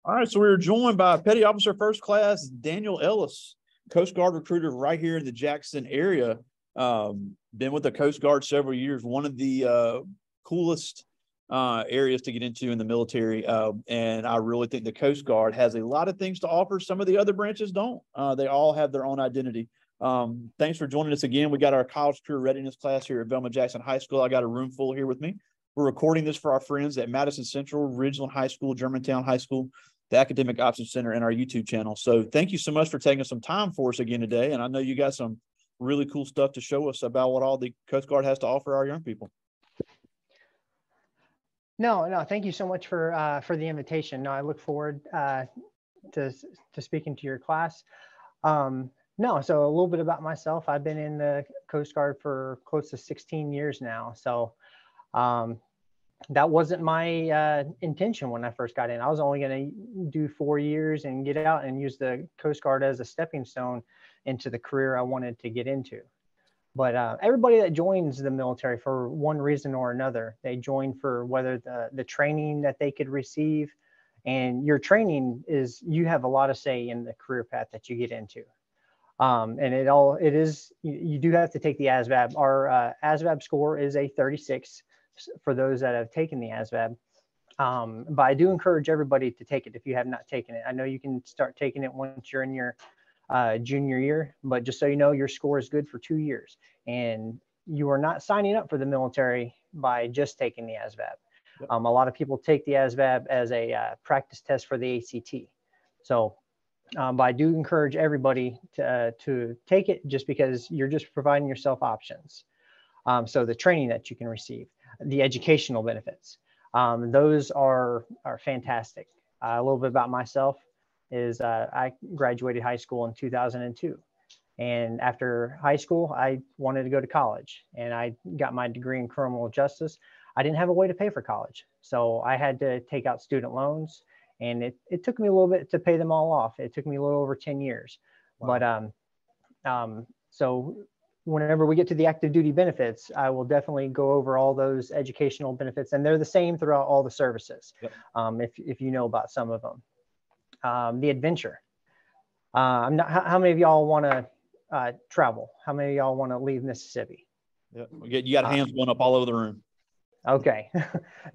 All right, so we were joined by Petty Officer First Class Daniel Ellis, Coast Guard recruiter right here in the Jackson area. Been with the Coast Guard several years, one of the coolest areas to get into in the military. And I really think the Coast Guard has a lot of things to offer. Some of the other branches don't. They all have their own identity. Thanks for joining us again. We got our college career readiness class here at Velma Jackson High School. I got a room full here with me. We're recording this for our friends at Madison Central, Ridgeland High School, Germantown High School, the Academic Options Center, and our YouTube channel. So thank you so much for taking some time for us again today. And I know you got some really cool stuff to show us about what all the Coast Guard has to offer our young people. No, thank you so much for the invitation. No, I look forward to speaking to your class. So a little bit about myself. I've been in the Coast Guard for close to 16 years now. So that wasn't my intention when I first got in. I was only going to do 4 years and get out and use the Coast Guard as a stepping stone into the career I wanted to get into. But everybody that joins the military for one reason or another, they join for whether the training that they could receive, and your training is, you have a lot of say in the career path that you get into. And you do have to take the ASVAB. Our ASVAB score is a 36 for those that have taken the ASVAB. But I do encourage everybody to take it if you have not taken it. I know you can start taking it once you're in your junior year, but just so you know, your score is good for 2 years, and you are not signing up for the military by just taking the ASVAB. Yep. A lot of people take the ASVAB as a practice test for the ACT. So, but I do encourage everybody to take it, just because you're just providing yourself options. So the training that you can receive, the educational benefits, those are fantastic. A little bit about myself is I graduated high school in 2002. And after high school, I wanted to go to college, and I got my degree in criminal justice. I didn't have a way to pay for college, so I had to take out student loans, and it took me a little bit to pay them all off. It took me a little over 10 years. Wow. But so whenever we get to the active duty benefits, I will definitely go over all those educational benefits, and they're the same throughout all the services. Yep. If you know about some of them. The adventure. How many of y'all want to travel? How many of y'all want to leave Mississippi? Yeah, you got hands going up all over the room. Okay.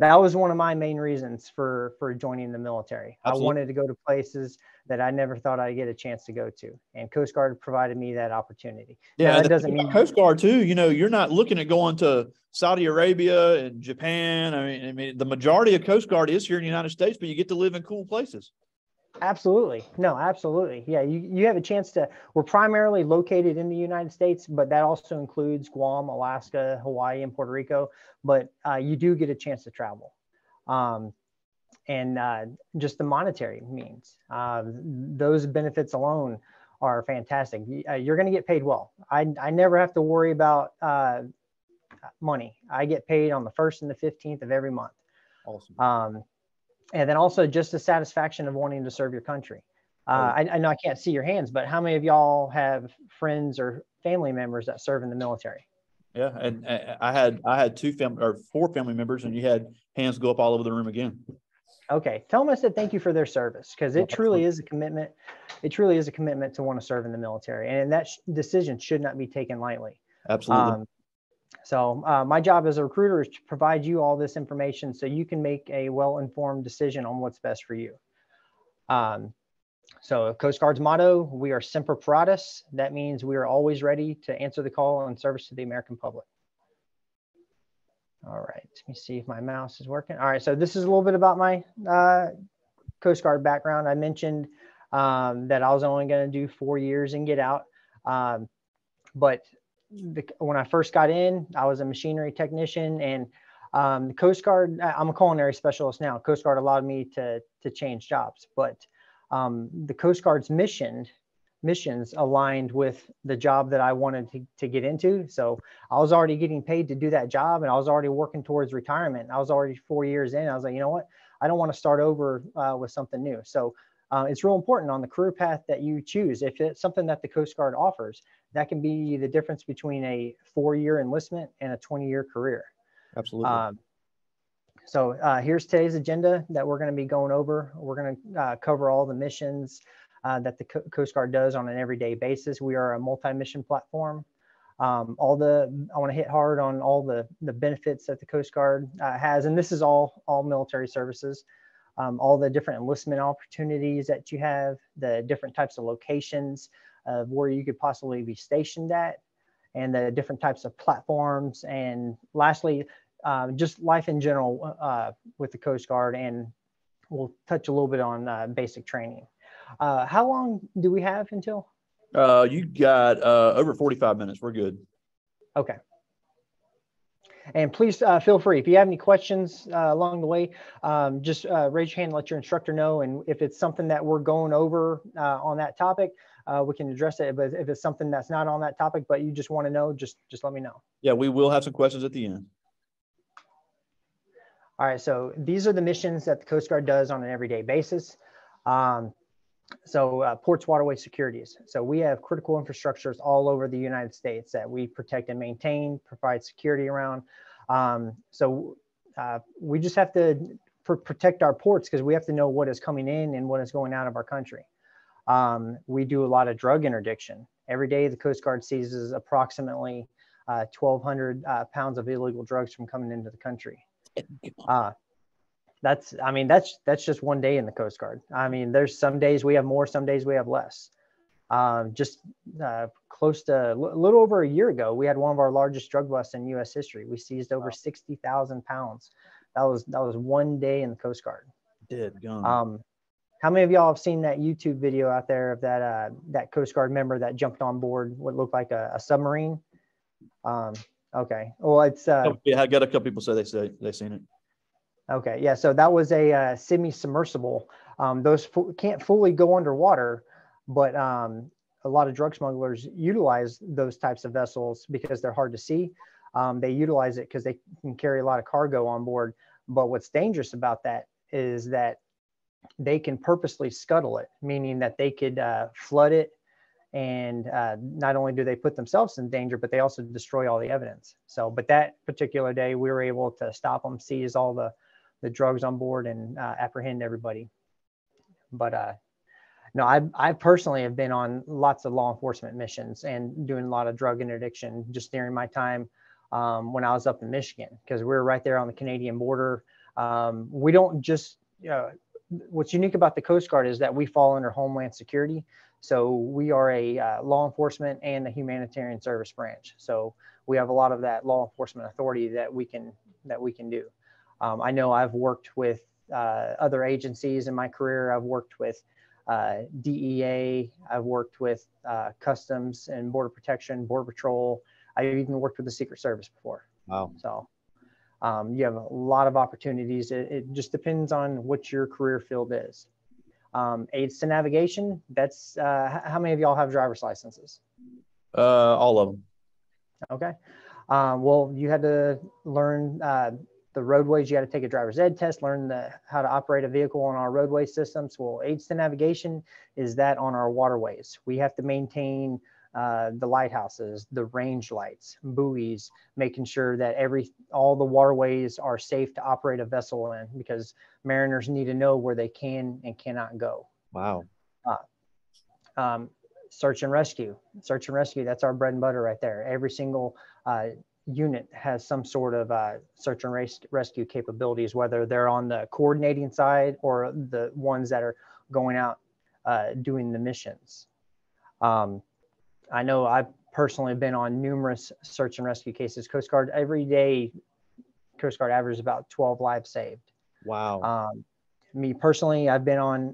That was one of my main reasons for joining the military. Absolutely. I wanted to go to places that I never thought I'd get a chance to go to, and Coast Guard provided me that opportunity. Yeah, now, that doesn't mean Coast Guard too. You know, you're not looking at going to Saudi Arabia and Japan. I mean, the majority of Coast Guard is here in the United States, but you get to live in cool places. Absolutely. No, absolutely. Yeah, you have a chance to, we're primarily located in the United States, but that also includes Guam, Alaska, Hawaii, and Puerto Rico. But you do get a chance to travel. And just the monetary means, those benefits alone are fantastic. You're going to get paid well. I never have to worry about money. I get paid on the 1st and the 15th of every month. Awesome. And then also just the satisfaction of wanting to serve your country. I know I can't see your hands, but how many of y'all have friends or family members that serve in the military? Yeah, and I had 4 family members, and you had hands go up all over the room again. Okay, tell them I said thank you for their service, because it truly is a commitment. It truly is a commitment to want to serve in the military, and that decision should not be taken lightly. Absolutely. So my job as a recruiter is to provide you all this information so you can make a well-informed decision on what's best for you. So Coast Guard's motto, we are Semper Paratus. That means we are always ready to answer the call in service to the American public. All right, let me see if my mouse is working. All right, so this is a little bit about my Coast Guard background. I mentioned that I was only going to do 4 years and get out. But when I first got in, I was a machinery technician, and the Coast Guard, I'm a culinary specialist now. Coast Guard allowed me to change jobs, but the Coast Guard's missions aligned with the job that I wanted to get into. So I was already getting paid to do that job, and I was already working towards retirement. I was already 4 years in. I was like, you know what? I don't want to start over with something new. So it's real important on the career path that you choose. If it's something that the Coast Guard offers, that can be the difference between a 4-year enlistment and a 20-year career. Absolutely. So here's today's agenda that we're going to be going over. We're going to cover all the missions that the Coast Guard does on an everyday basis. We are a multi-mission platform. I want to hit hard on all the benefits that the Coast Guard has, and this is all military services. All the different enlistment opportunities that you have, the different types of locations of where you could possibly be stationed at, and the different types of platforms, and lastly, just life in general with the Coast Guard, and we'll touch a little bit on basic training. How long do we have until? You got over 45 minutes. We're good. Okay. And please feel free, if you have any questions along the way, just raise your hand and let your instructor know. And if it's something that we're going over on that topic, we can address it. But if it's something that's not on that topic, but you just want to know, just let me know. Yeah, we will have some questions at the end. All right, so these are the missions that the Coast Guard does on an everyday basis. Ports, waterways, securities. So we have critical infrastructures all over the United States that we protect and maintain, provide security around. We just have to protect our ports because we have to know what is coming in and what is going out of our country. We do a lot of drug interdiction. Every day, the Coast Guard seizes approximately 1,200 pounds of illegal drugs from coming into the country. That's just one day in the Coast Guard. I mean, there's some days we have more, some days we have less. Close to a little over a year ago, we had one of our largest drug busts in U.S. history. We seized over 60,000 pounds. That was one day in the Coast Guard. How many of y'all have seen that YouTube video out there of that Coast Guard member that jumped on board what looked like a submarine? Okay. Well, it's yeah, I got a couple people say they've seen it. Okay, yeah, so that was a semi-submersible. Those can't fully go underwater, but a lot of drug smugglers utilize those types of vessels because they're hard to see. They utilize it because they can carry a lot of cargo on board. But what's dangerous about that is that they can purposely scuttle it, meaning that they could flood it. And not only do they put themselves in danger, but they also destroy all the evidence. But that particular day, we were able to stop them, seize all the drugs on board, and apprehend everybody. But no, I personally have been on lots of law enforcement missions and doing a lot of drug interdiction just during my time when I was up in Michigan, because we're right there on the Canadian border. We don't just, what's unique about the Coast Guard is that we fall under Homeland Security. So we are a law enforcement and a humanitarian service branch. So we have a lot of that law enforcement authority that we can do. I know I've worked with other agencies in my career. I've worked with DEA. I've worked with Customs and Border Protection, Border Patrol. I've even worked with the Secret Service before. Wow. So you have a lot of opportunities. It just depends on what your career field is. Aids to navigation, that's how many of y'all have driver's licenses? All of them. Okay. Well, you had to learn the roadways. You got to take a driver's ed test, learn how to operate a vehicle on our roadway systems. Well, aids to navigation is that on our waterways. We have to maintain the lighthouses, the range lights, buoys, making sure that all the waterways are safe to operate a vessel in, because mariners need to know where they can and cannot go. Wow. Search and rescue. Search and rescue, that's our bread and butter right there. Every single unit has some sort of search and rescue capabilities, whether they're on the coordinating side or the ones that are going out doing the missions. I know I've personally been on numerous search and rescue cases. Coast Guard, every day, Coast Guard averages about 12 lives saved. Wow. Me personally, I've been on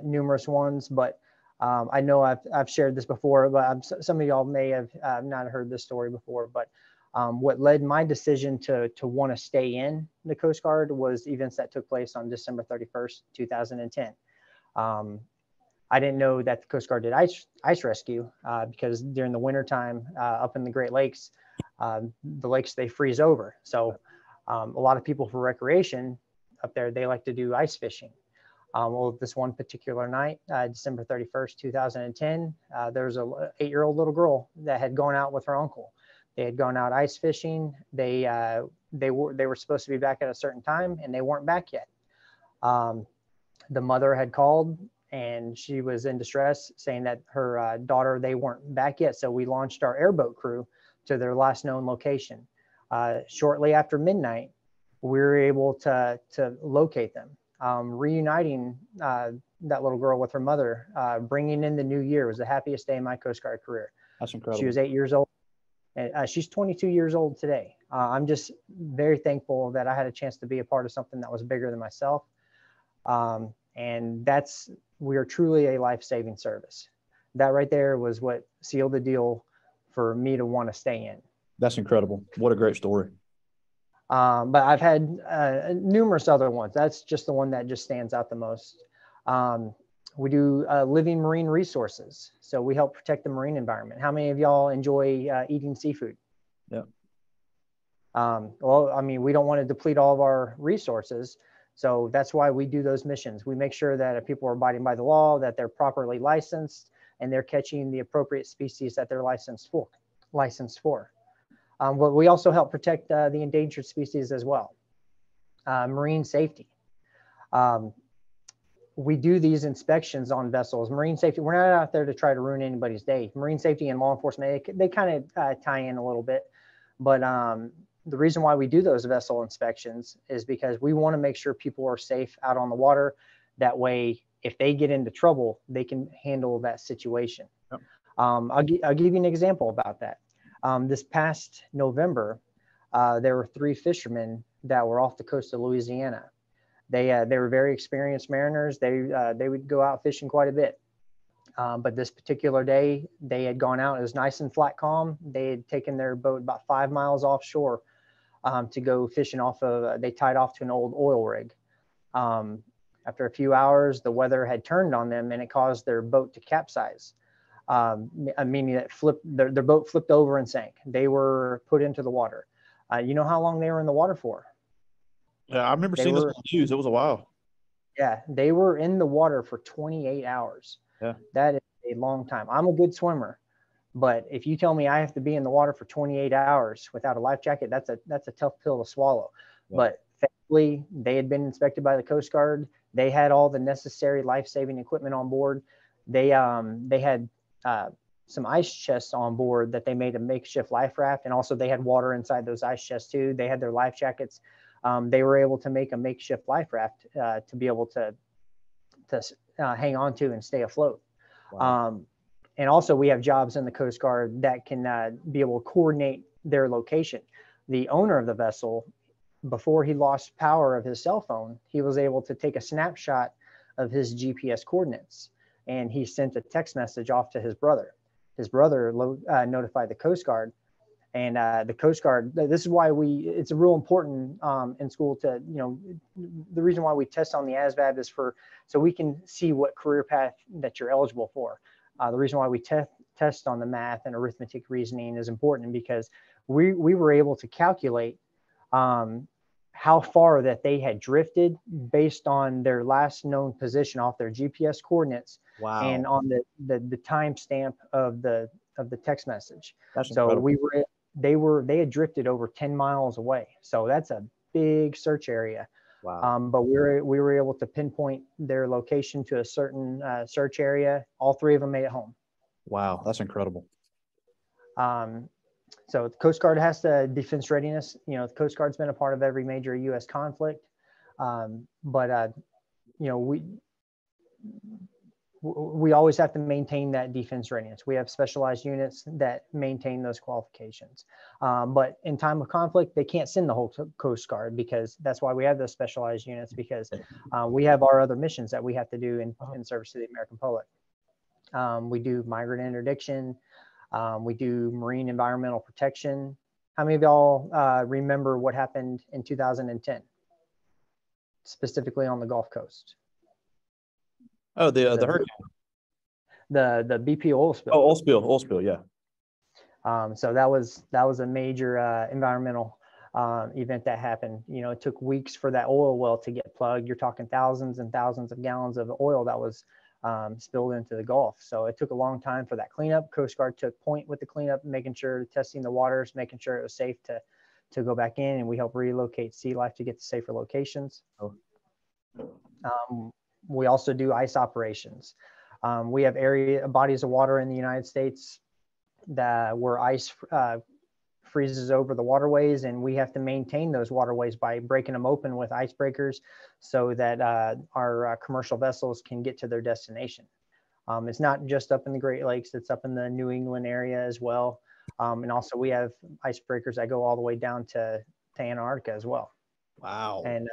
numerous ones, but I know I've shared this before, but some of y'all may have not heard this story before. But what led my decision to want to stay in the Coast Guard was events that took place on December 31st, 2010. I didn't know that the Coast Guard did ice rescue because during the wintertime up in the Great Lakes, the lakes, they freeze over. So a lot of people for recreation up there, they like to do ice fishing. Well, this one particular night, December 31st, 2010, there was a 8-year-old little girl that had gone out with her uncle. They had gone out ice fishing. They they were supposed to be back at a certain time, and they weren't back yet. The mother had called, and she was in distress, saying that her daughter, they weren't back yet. So we launched our airboat crew to their last known location. Shortly after midnight, we were able to locate them, reuniting that little girl with her mother, bringing in the new year. It was the happiest day in my Coast Guard career. That's incredible. She was 8 years old. And she's 22 years old today. I'm just very thankful that I had a chance to be a part of something that was bigger than myself. And we are truly a life-saving service. That right there was what sealed the deal for me to want to stay in. That's incredible. What a great story. But I've had numerous other ones. That's just the one that just stands out the most. We do living marine resources. So we help protect the marine environment. How many of y'all enjoy eating seafood? Yeah. Well, I mean, we don't want to deplete all of our resources. So that's why we do those missions. We make sure that if people are abiding by the law, that they're properly licensed, and they're catching the appropriate species that they're licensed for. But we also help protect the endangered species as well. Marine safety. We do these inspections on vessels. Marine safety, we're not out there to try to ruin anybody's day. Marine safety and law enforcement, they kind of tie in a little bit. But the reason why we do those vessel inspections is because we want to make sure people are safe out on the water. That way, if they get into trouble, they can handle that situation. Yep. I'll give you an example about that. This past November, there were 3 fishermen that were off the coast of Louisiana. They were very experienced mariners. They would go out fishing quite a bit. But this particular day, they had gone out. It was nice and flat calm. They had taken their boat about 5 miles offshore to go fishing they tied off to an old oil rig. After a few hours, the weather had turned on them, and it caused their boat to capsize. Meaning that their boat flipped over and sank. They were put into the water. You know how long they were in the water for? Yeah, I remember seeing this on the news. It was a while. Yeah, they were in the water for 28 hours. Yeah. That is a long time. I'm a good swimmer, but if you tell me I have to be in the water for 28 hours without a life jacket, that's a tough pill to swallow. Yeah. But thankfully, they had been inspected by the Coast Guard. They had all the necessary life-saving equipment on board. They had some ice chests on board that they made a makeshift life raft, and also they had water inside those ice chests too. They had their life jackets. They were able to make a makeshift life raft to be able to hang on to and stay afloat. Wow. And also we have jobs in the Coast Guard that can be able to coordinate their location. The owner of the vessel, before he lost power of his cell phone, he was able to take a snapshot of his GPS coordinates, and he sent a text message off to his brother. His brother notified the Coast Guard. And the Coast Guard, this is why it's a real important in school to, the reason why we test on the ASVAB is so we can see what career path that you're eligible for. The reason why we test on the math and arithmetic reasoning is important because we were able to calculate how far that they had drifted based on their last known position off their GPS coordinates. Wow. And on the timestamp of the text message. That's so incredible. They had drifted over 10 miles away. So that's a big search area. Wow. But we were able to pinpoint their location to a certain search area. All 3 of them made it home. Wow. That's incredible. So the Coast Guard has the defense readiness. The Coast Guard's been a part of every major U.S. conflict. We always have to maintain that defense readiness. We have specialized units that maintain those qualifications. But in time of conflict, they can't send the whole Coast Guard because that's why we have those specialized units, because we have our other missions that we have to do in service to the American public. We do migrant interdiction. We do marine environmental protection. How many of y'all remember what happened in 2010, specifically on the Gulf Coast? Oh, the hurricane. The BP oil spill. Oh, oil spill, yeah. So that was a major environmental event that happened. It took weeks for that oil well to get plugged. You're talking thousands and thousands of gallons of oil that was spilled into the Gulf. So it took a long time for that cleanup. Coast Guard took point with the cleanup, making sure, testing the waters, making sure it was safe to go back in, and we help relocate sea life to get to safer locations. We also do ice operations. We have bodies of water in the United States where ice freezes over the waterways, and we have to maintain those waterways by breaking them open with icebreakers so that our commercial vessels can get to their destination. It's not just up in the Great Lakes, it's up in the New England area as well. And also we have icebreakers that go all the way down to Antarctica as well. Wow. And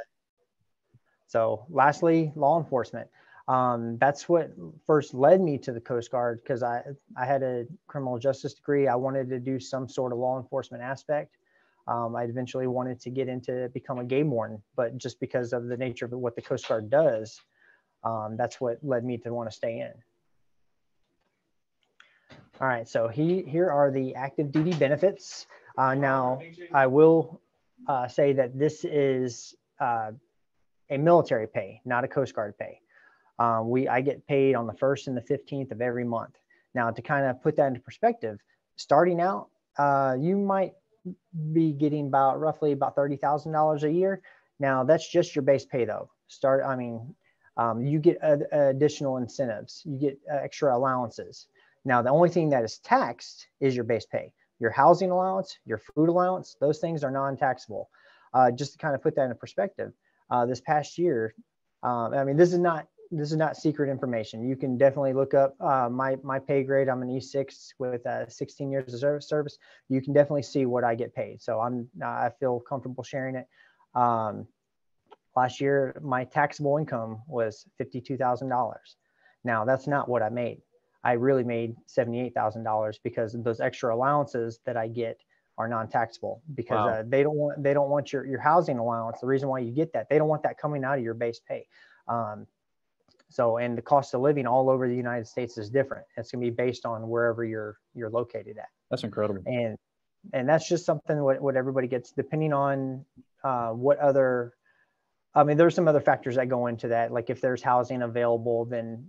so lastly, law enforcement. That's what first led me to the Coast Guard, because I had a criminal justice degree. I wanted to do some sort of law enforcement aspect. I eventually wanted to get into become a game warden, but just because of the nature of what the Coast Guard does, that's what led me to want to stay in. All right, so here are the active duty benefits. Now, I will say that this is a military pay, not a Coast Guard pay. I get paid on the 1st and the 15th of every month. Now, to kind of put that into perspective, starting out, you might be getting roughly about $30,000 a year. Now, that's just your base pay though. You get additional incentives, you get extra allowances. Now, the only thing that is taxed is your base pay. Your housing allowance, your food allowance, those things are non-taxable. Just to kind of put that into perspective, this past year, this is not secret information. You can definitely look up my pay grade. I'm an E6 with 16 years of service. You can definitely see what I get paid. So I feel comfortable sharing it. Last year, my taxable income was $52,000. Now, that's not what I made. I really made $78,000 because those extra allowances that I get are non-taxable, because Wow. they don't want your housing allowance. The reason why you get that, they don't want that coming out of your base pay. And the cost of living all over the United States is different. It's going to be based on wherever you're located at. That's incredible. And that's just something what everybody gets, depending on what other. There's some other factors that go into that. Like if there's housing available, then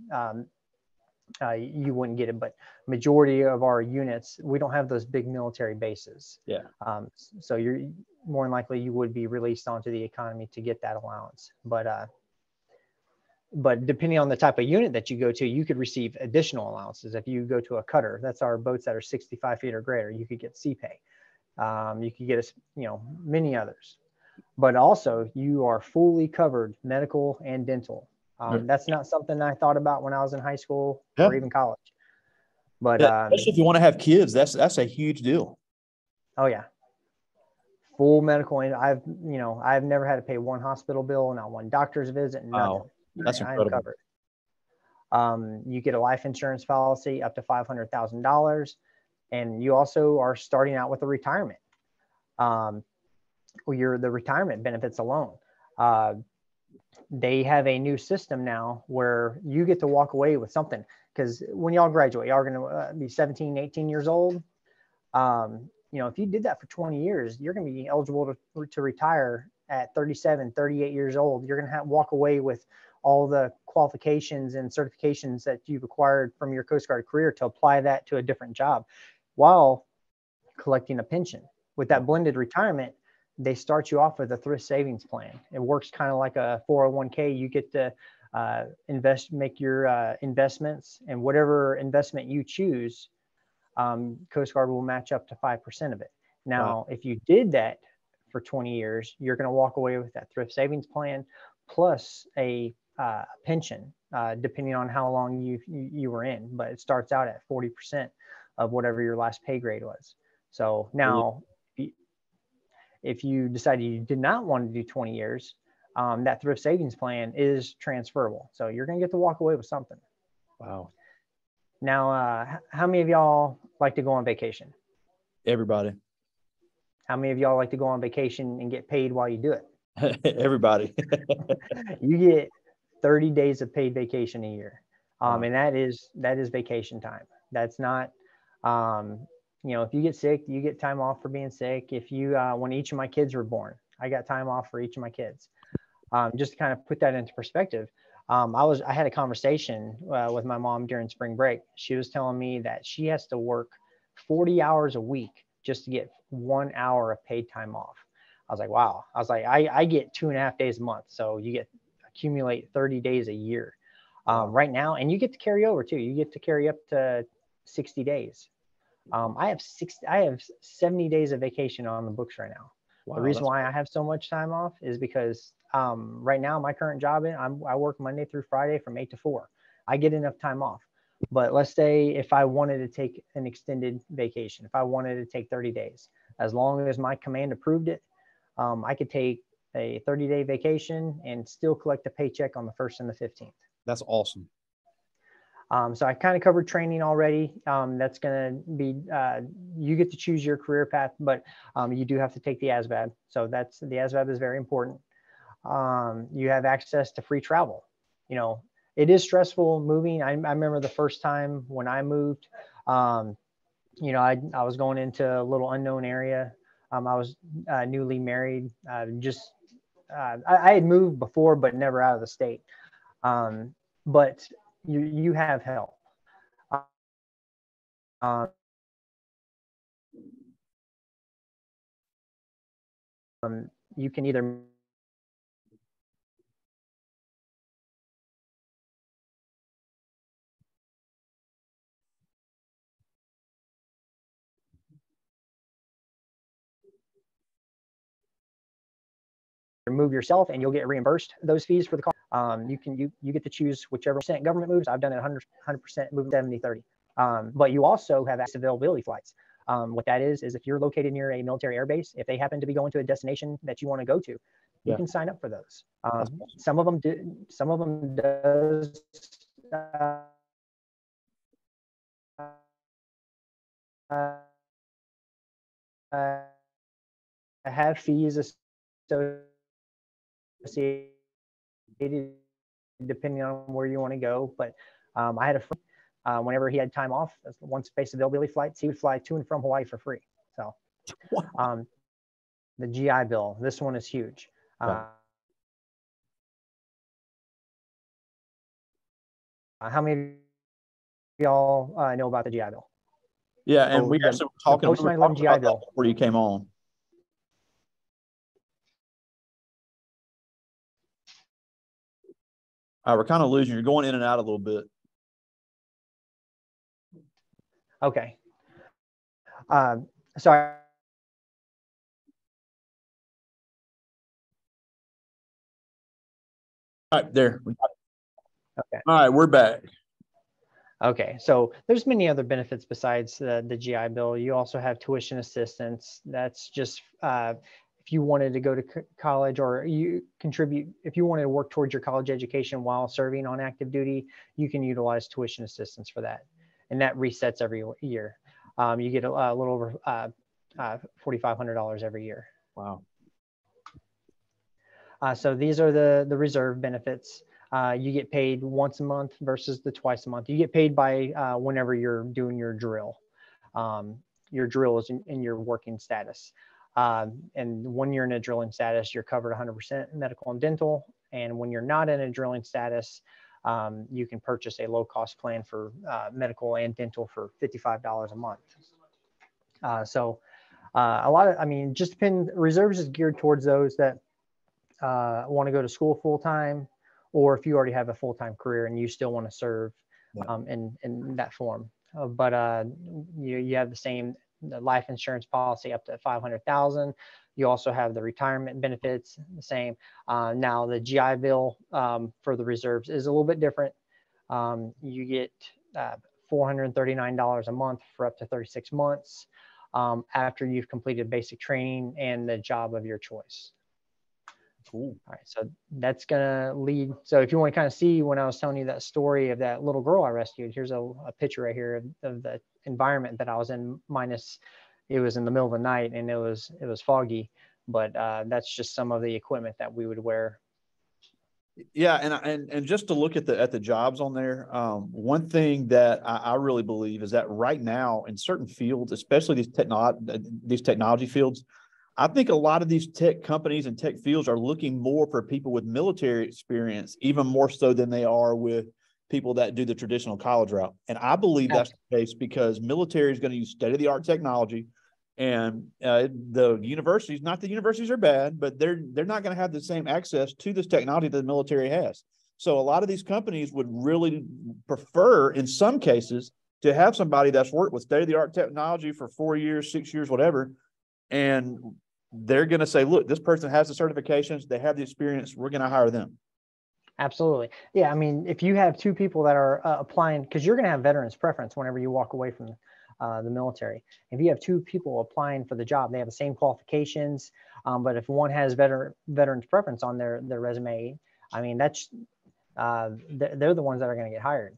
you wouldn't get it. But majority of our units, we don't have those big military bases. Yeah. So you're more than likely you would be released onto the economy to get that allowance. But depending on the type of unit that you go to, you could receive additional allowances. If you go to a cutter, that's our boats that are 65 feet or greater, you could get sea pay. You could get many others. But also you are fully covered medical and dental. That's not something I thought about when I was in high school or even college. But especially if you want to have kids, that's a huge deal. Oh yeah, full medical. And I've never had to pay one hospital bill, not one doctor's visit, nothing. Wow, that's incredible. I'm covered. You get a life insurance policy up to $500,000, and you also are starting out with a retirement. The retirement benefits alone. They have a new system now where you get to walk away with something, because when y'all graduate, y'all are going to be 17, 18 years old. If you did that for 20 years, you're going to be eligible to retire at 37, 38 years old. You're going to walk away with all the qualifications and certifications that you've acquired from your Coast Guard career to apply that to a different job while collecting a pension. With that blended retirement, they start you off with a thrift savings plan. It works kind of like a 401k. You get to make your investments, and whatever investment you choose, Coast Guard will match up to 5% of it. Now, if you did that for 20 years, you're going to walk away with that thrift savings plan plus a pension, depending on how long you were in. But it starts out at 40% of whatever your last pay grade was. So now, if you decided you did not want to do 20 years, that thrift savings plan is transferable. So you're going to get to walk away with something. Wow. Now, how many of y'all like to go on vacation? Everybody. How many of y'all like to go on vacation and get paid while you do it? Everybody. You get 30 days of paid vacation a year. Wow. And that is vacation time. That's not, if you get sick, you get time off for being sick. If when each of my kids were born, I got time off for each of my kids. Just to kind of put that into perspective. I had a conversation with my mom during spring break. She was telling me that she has to work 40 hours a week just to get 1 hour of paid time off. I was like, wow. I was like, I get 2.5 days a month. So you accumulate 30 days a year right now. And you get to carry over too. You get to carry up to 60 days. I have 70 days of vacation on the books right now. Wow, the reason why I have so much time off is because right now my current job, I work Monday through Friday from 8 to 4. I get enough time off. But let's say if I wanted to take an extended vacation, if I wanted to take 30 days, as long as my command approved it, I could take a 30-day vacation and still collect a paycheck on the 1st and the 15th. That's awesome. So I kind of covered training already. That's going to be, you get to choose your career path, but you do have to take the ASVAB. So the ASVAB is very important. You have access to free travel. You know, it is stressful moving. I remember the first time when I moved, you know, I was going into a little unknown area. I was newly married. I had moved before, but never out of the state. But you have help. You can either move yourself and you'll get reimbursed those fees for the car. You get to choose whichever percent government moves. I've done it 100% moving 70-30. But you also have access to availability flights. What that is if you're located near a military air base, if they happen to be going to a destination that you want to go to, you can sign up for those. Some of them do. Some of them does have fees associated depending on where you want to go. But I had a friend, whenever he had time off, once space availability flights, he would fly to and from Hawaii for free. So the GI Bill, this one is huge. How many of y'all know about the GI Bill? Yeah, and we actually were talking post-9/11 GI Bill before you came on. We're kind of losing. You're going in and out a little bit. Okay. Sorry. All right, there. Okay. All right, we're back. Okay, so there's many other benefits besides the GI Bill. You also have tuition assistance. That's just if you wanted to go to college or you contribute, if you wanted to work towards your college education while serving on active duty, you can utilize tuition assistance for that. And that resets every year. You get a little over $4,500 every year. Wow. So these are the reserve benefits. You get paid once a month versus the twice a month. You get paid by whenever you're doing your drill. Your drill is in your working status. And when you're in a drilling status, you're covered 100% medical and dental. And when you're not in a drilling status, you can purchase a low-cost plan for medical and dental for $55 a month. So a lot of, I mean, just depend. Reserves is geared towards those that want to go to school full-time, or if you already have a full-time career and you still want to serve in that form. But you have the life insurance policy up to $500,000. You also have the retirement benefits, the same. Now the GI Bill for the reserves is a little bit different. You get $439 a month for up to 36 months after you've completed basic training and the job of your choice. Cool. All right, so that's gonna lead. So if you want to kind of see when I was telling you that story of that little girl I rescued, here's a picture right here of the environment that I was in. Minus, it was in the middle of the night and it was foggy, but that's just some of the equipment that we would wear. Yeah, and just to look at the jobs on there, one thing that I really believe is that right now in certain fields, especially these technology fields, I think a lot of these tech companies and tech fields are looking more for people with military experience, even more so than they are with people that do the traditional college route. And I believe that's the case because military is going to use state-of-the-art technology. And the universities, not the universities are bad, but they're not going to have the same access to this technology that the military has. So a lot of these companies would really prefer, in some cases, to have somebody that's worked with state-of-the-art technology for 4 years, 6 years, whatever. And they're going to say, look, this person has the certifications, they have the experience, we're going to hire them. Absolutely. Yeah. I mean, if you have two people that are applying, because you're going to have veterans preference whenever you walk away from the military. If you have two people applying for the job, they have the same qualifications, but if one has veterans preference on their resume, I mean, that's they're the ones that are going to get hired.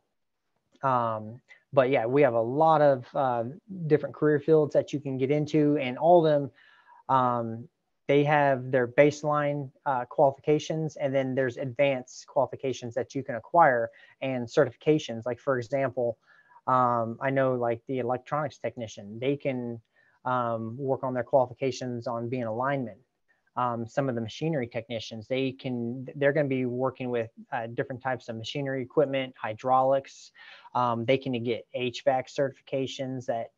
But yeah, we have a lot of different career fields that you can get into, and all of them, they have their baseline qualifications, and then there's advanced qualifications that you can acquire and certifications. Like, for example, I know like the electronics technician, they can work on their qualifications on being a lineman. Some of the machinery technicians, they're going to be working with different types of machinery equipment, hydraulics. They can get HVAC certifications that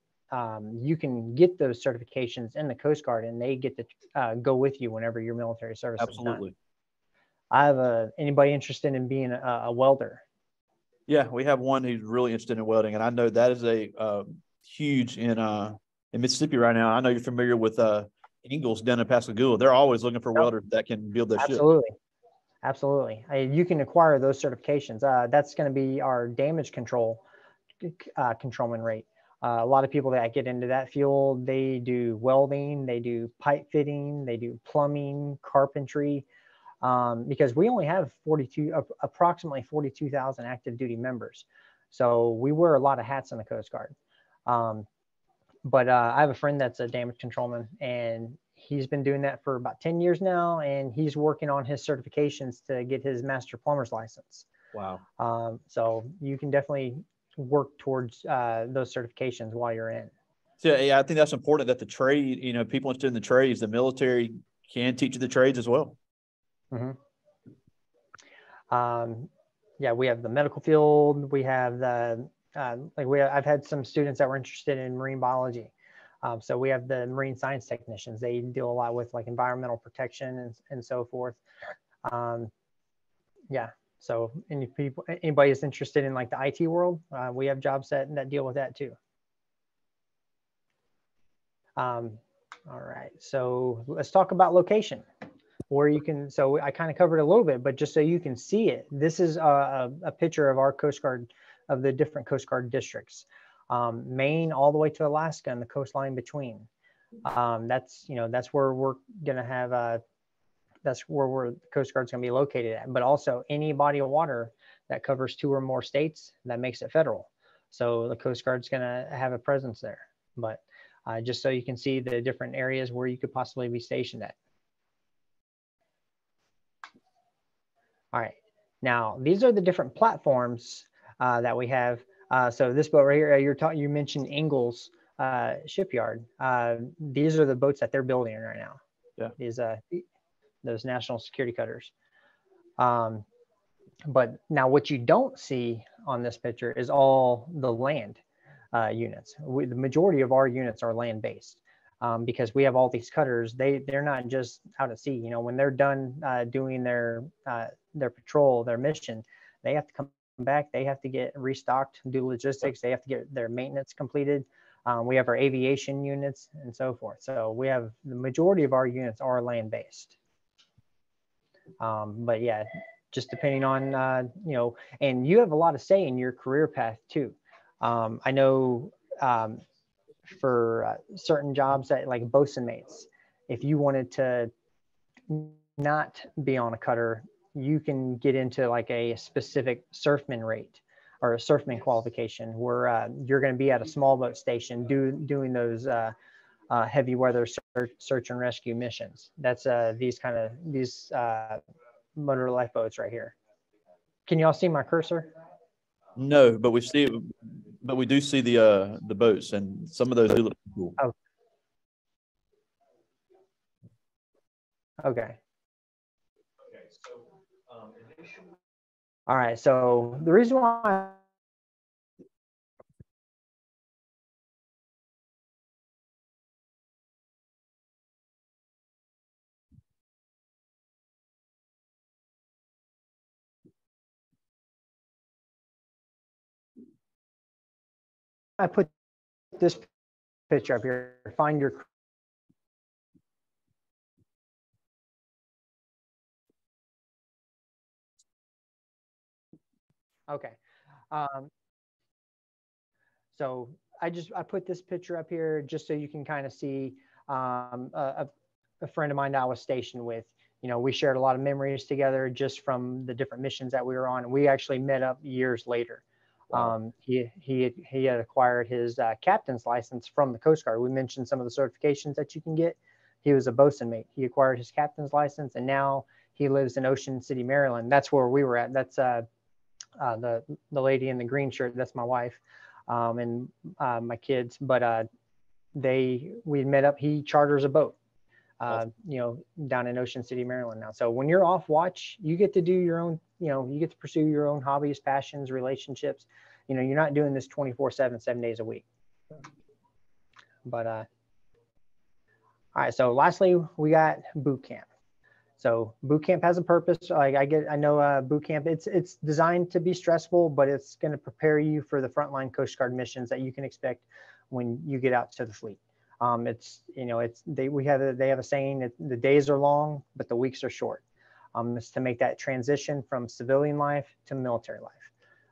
you can get those certifications in the Coast Guard, and they get to go with you whenever your military service Absolutely. is done. I have anybody interested in being a welder? Yeah, we have one who's really interested in welding, and I know that is a huge in Mississippi right now. I know you're familiar with Ingalls down in Pascagoula. They're always looking for welders that can build their ship. Absolutely. Absolutely. You can acquire those certifications. That's going to be our damage control controlman rate. A lot of people that get into that field, they do welding, they do pipe fitting, they do plumbing, carpentry, because we only have approximately 42,000 active duty members. So we wear a lot of hats in the Coast Guard. But I have a friend that's a damage controlman, and he's been doing that for about 10 years now, and he's working on his certifications to get his master plumber's license. Wow. So you can definitely work towards those certifications while you're in. So yeah, I think that's important that the trade, people interested in the trades, the military can teach you the trades as well. Mm-hmm. Yeah, we have the medical field. We have the I've had some students that were interested in marine biology. So we have the marine science technicians. They deal a lot with like environmental protection and so forth. Yeah. So anybody is interested in like the IT world, we have jobs that deal with that too. All right. So let's talk about location. Where you can, so I kind of covered a little bit, but just so you can see it, this is a picture of our Coast Guard, of the different Coast Guard districts, Maine all the way to Alaska and the coastline between. That's where we're going to have, that's where the Coast Guard's going to be located at, but also any body of water that covers 2 or more states, that makes it federal. So the Coast Guard's going to have a presence there, but just so you can see the different areas where you could possibly be stationed at. All right, now these are the different platforms that we have. So this boat right here, you mentioned Ingalls shipyard. These are the boats that they're building right now. Yeah. Those national security cutters. But now what you don't see on this picture is all the land units. The majority of our units are land-based. Because we have all these cutters, they're not just out at sea. When they're done doing their patrol, their mission, they have to come back. They have to get restocked, do logistics. They have to get their maintenance completed. We have our aviation units and so forth. So we have the majority of our units are land-based. But yeah, just depending on and you have a lot of say in your career path too. I know. For certain jobs that like bosun mates, if you wanted to not be on a cutter, you can get into like a specific surfman rate or a surfman qualification where you're going to be at a small boat station doing those heavy weather search and rescue missions. That's these motor lifeboats right here. Can y'all see my cursor? No, but we do see the boats, and some of those do look cool. Oh. Okay. All right. So the reason why I put this picture up here. Find your. Okay. So I put this picture up here just so you can kind of see a friend of mine that I was stationed with. You know, we shared a lot of memories together just from the different missions that we were on, and we actually met up years later. Wow. He had acquired his captain's license from the Coast Guard. We mentioned some of the certifications that you can get. He was a bosun mate. He acquired his captain's license, and now he lives in Ocean City, Maryland. That's where we were at. That's the lady in the green shirt. That's my wife, and my kids. But we met up. He charters a boat, you know, down in Ocean City, Maryland now. So when you're off watch, you get to do your own, you know, you get to pursue your own hobbies, passions, relationships. You know, you're not doing this 24/7, 7 days a week. But all right. So lastly, we got boot camp. So boot camp has a purpose. Like I know boot camp, it's designed to be stressful, but it's going to prepare you for the frontline Coast Guard missions that you can expect when you get out to the fleet. It's, you know, they have a saying that the days are long, but the weeks are short. It's to make that transition from civilian life to military life.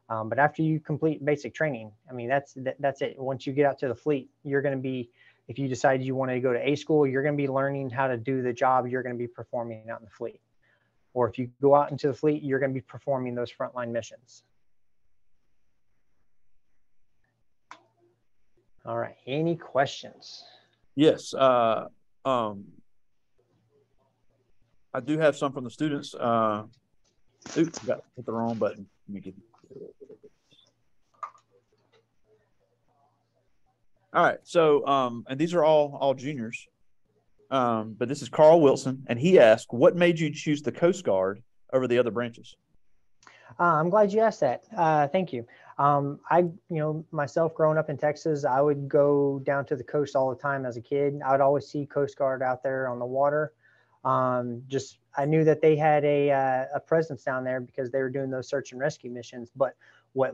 But after you complete basic training, I mean, that's it. Once you get out to the fleet, you're going to be, if you decide you want to go to A school, you're going to be learning how to do the job you're going to be performing out in the fleet. Or if you go out into the fleet, you're going to be performing those frontline missions. All right. Any questions? Yes. I do have some from the students. Oops, got hit the wrong button. Let me get. All right. So, and these are all juniors. But this is Carl Wilson, and he asked, "What made you choose the Coast Guard over the other branches?" I'm glad you asked that. Thank you. You know, myself growing up in Texas, I would go down to the coast all the time as a kid. I would always see Coast Guard out there on the water. I knew that they had a presence down there because they were doing those search and rescue missions. But what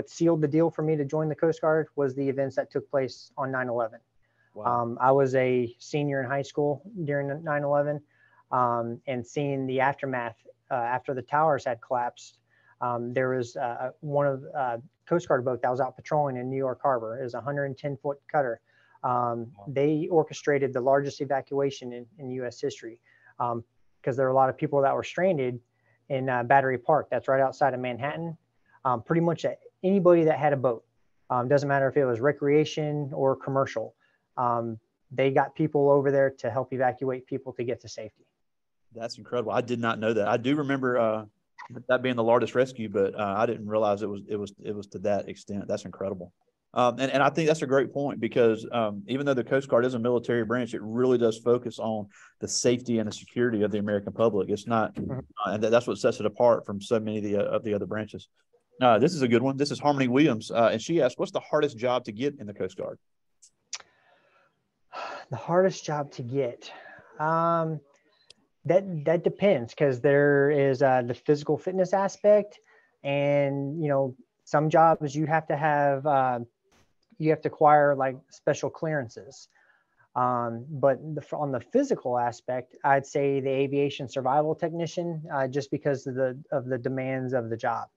sealed the deal for me to join the Coast Guard was the events that took place on 9/11. Wow. I was a senior in high school during 9/11, and seeing the aftermath after the towers had collapsed. There was one of Coast Guard boat that was out patrolling in New York Harbor. It was a 110-foot cutter. They orchestrated the largest evacuation in U.S. history because there were a lot of people that were stranded in Battery Park. That's right outside of Manhattan. Pretty much anybody that had a boat, doesn't matter if it was recreation or commercial, they got people over there to help evacuate people to get to safety. That's incredible. I did not know that. I do remember that being the largest rescue, but I didn't realize it was to that extent. That's incredible. And I think that's a great point because even though the Coast Guard is a military branch, it really does focus on the safety and the security of the American public. It's not, and that's what sets it apart from so many of the other branches. This is a good one. This is Harmony Williams, and she asked, "What's the hardest job to get in the Coast Guard?" The hardest job to get. That depends because there is the physical fitness aspect, and you know, some jobs you have to acquire like special clearances. But on the physical aspect, I'd say the aviation survival technician, just because of the demands of the job.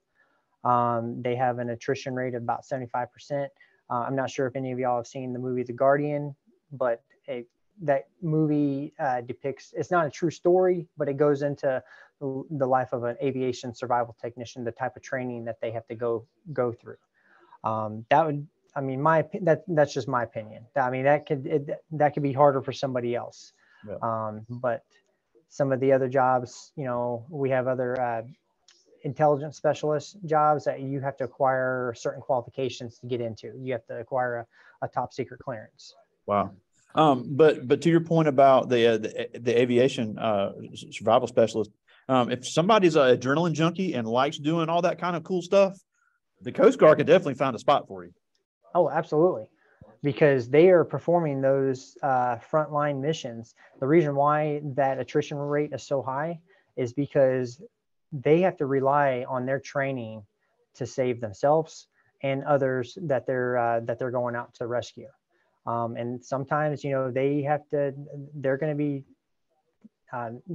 They have an attrition rate of about 75%. I'm not sure if any of y'all have seen the movie The Guardian, but that movie depicts, it's not a true story, but it goes into the life of an aviation survival technician, the type of training that they have to go through. That's just my opinion. I mean, that could be harder for somebody else. Yeah. But some of the other jobs, you know, we have other intelligence specialist jobs that you have to acquire certain qualifications to get into. You have to acquire a top secret clearance. Wow. But to your point about the aviation survival specialist, if somebody's an adrenaline junkie and likes doing all that kind of cool stuff, the Coast Guard can definitely find a spot for you. Oh, absolutely. Because they are performing those frontline missions. The reason why that attrition rate is so high is because they have to rely on their training to save themselves and others that they're going out to rescue. And sometimes, they're going to be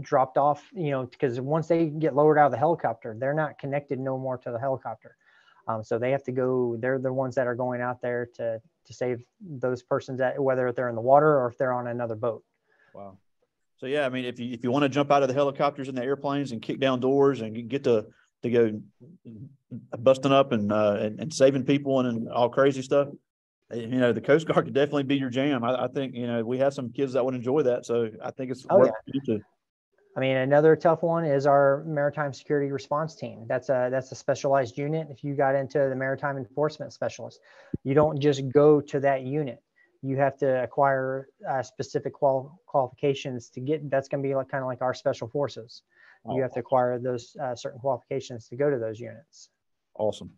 dropped off, because once they get lowered out of the helicopter, they're not connected no more to the helicopter. So they have to go, they're the ones that are going out there to save those persons, whether they're in the water or if they're on another boat. Wow. So yeah, I mean, if you want to jump out of the helicopters and the airplanes and kick down doors and get to go busting up and saving people and all crazy stuff, the Coast Guard could definitely be your jam. I think, we have some kids that would enjoy that. So I think it's worth you too. I mean, another tough one is our Maritime Security Response Team. That's a specialized unit. If you got into the Maritime Enforcement Specialist, you don't just go to that unit. You have to acquire specific qualifications to get. That's going to be kind of like our special forces. You have to acquire those certain qualifications to go to those units. Awesome.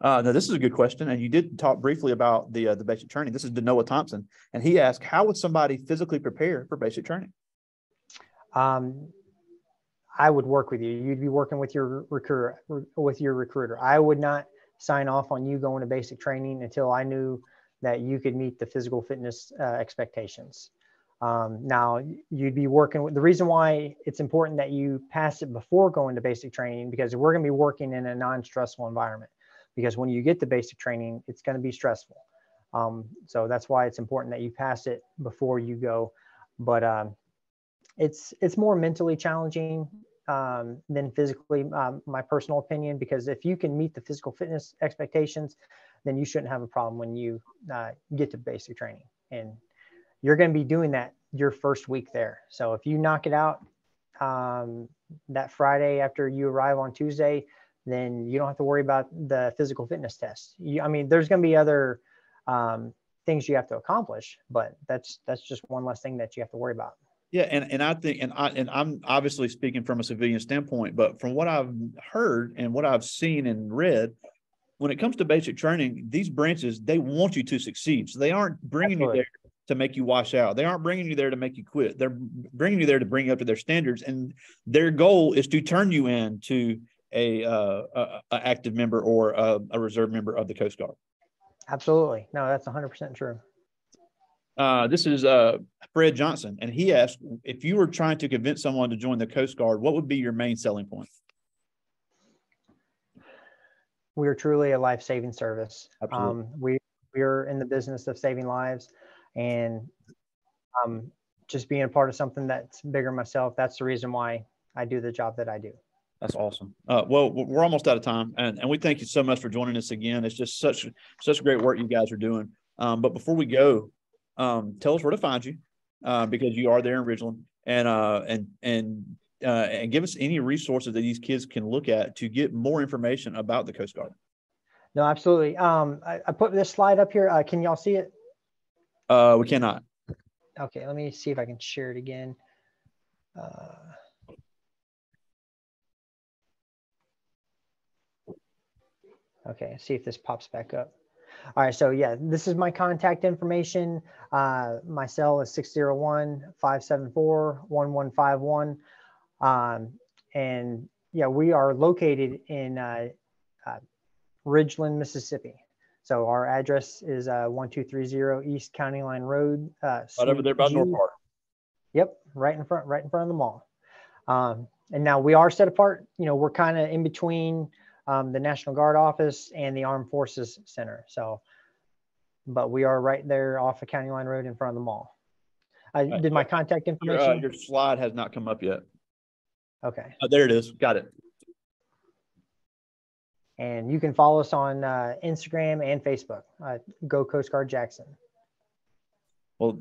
Now, this is a good question, and you did talk briefly about the basic training. This is Noah Thompson, and he asked, how would somebody physically prepare for basic training? I would work with you. You'd be working with your recruiter. I would not sign off on you going to basic training until I knew that you could meet the physical fitness expectations. Now, you'd be working with, the reason why it's important that you pass it before going to basic training, because we're going to be working in a non-stressful environment, because when you get to basic training, it's going to be stressful. So that's why it's important that you pass it before you go. But it's more mentally challenging than physically, my personal opinion, because if you can meet the physical fitness expectations, then you shouldn't have a problem when you get to basic training. And you're going to be doing that your first week there. So if you knock it out that Friday after you arrive on Tuesday, then you don't have to worry about the physical fitness test. There's going to be other things you have to accomplish, but that's just one less thing that you have to worry about. Yeah, and I think, and I'm obviously speaking from a civilian standpoint, but from what I've heard and what I've seen and read, when it comes to basic training, these branches, they want you to succeed. So they aren't bringing you there to make you wash out. They aren't bringing you there to make you quit. They're bringing you there to bring you up to their standards, and their goal is to turn you into a active member or a reserve member of the Coast Guard. Absolutely. No, that's 100% true. This is Fred Johnson, and he asked, if you were trying to convince someone to join the Coast Guard, what would be your main selling point? We are truly a life-saving service. Absolutely. We are in the business of saving lives, and just being a part of something that's bigger than myself, that's the reason why I do the job that I do. That's awesome. Well, we're almost out of time, and we thank you so much for joining us again. It's just such great work you guys are doing. But before we go, tell us where to find you, because you are there in Ridgeland, and give us any resources that these kids can look at to get more information about the Coast Guard. No, absolutely. I put this slide up here. Can y'all see it? We cannot. Okay, let me see if I can share it again. Okay, see if this pops back up. All right, so yeah, this is my contact information. My cell is 601-574-1151. And yeah, we are located in Ridgeland, Mississippi. So our address is 1230 East County Line Road. Right over there by North Park. Yep, right in front of the mall. And now we are set apart. We're kind of in between the National Guard office and the Armed Forces Center. So, but we are right there off of County Line Road in front of the mall. Did my contact information? Your slide has not come up yet. Okay. There it is. Got it. And you can follow us on Instagram and Facebook. Go Coast Guard Jackson. Well,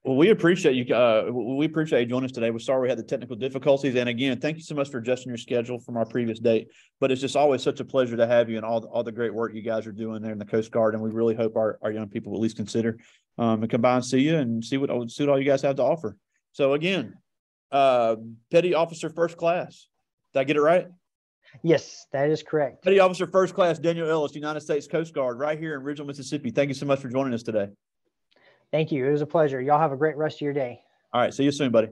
we appreciate you. We appreciate you joining us today. We're sorry we had the technical difficulties. And again, thank you so much for adjusting your schedule from our previous date. But it's just always such a pleasure to have you and all the great work you guys are doing there in the Coast Guard. And we really hope our young people will at least consider and come by and see you and see what all you guys have to offer. So again, Petty Officer First Class. Did I get it right? Yes, that is correct. Petty Officer First Class Daniel Ellis, United States Coast Guard, right here in Ridgeland, Mississippi. Thank you so much for joining us today. Thank you. It was a pleasure. Y'all have a great rest of your day. All right. See you soon, buddy.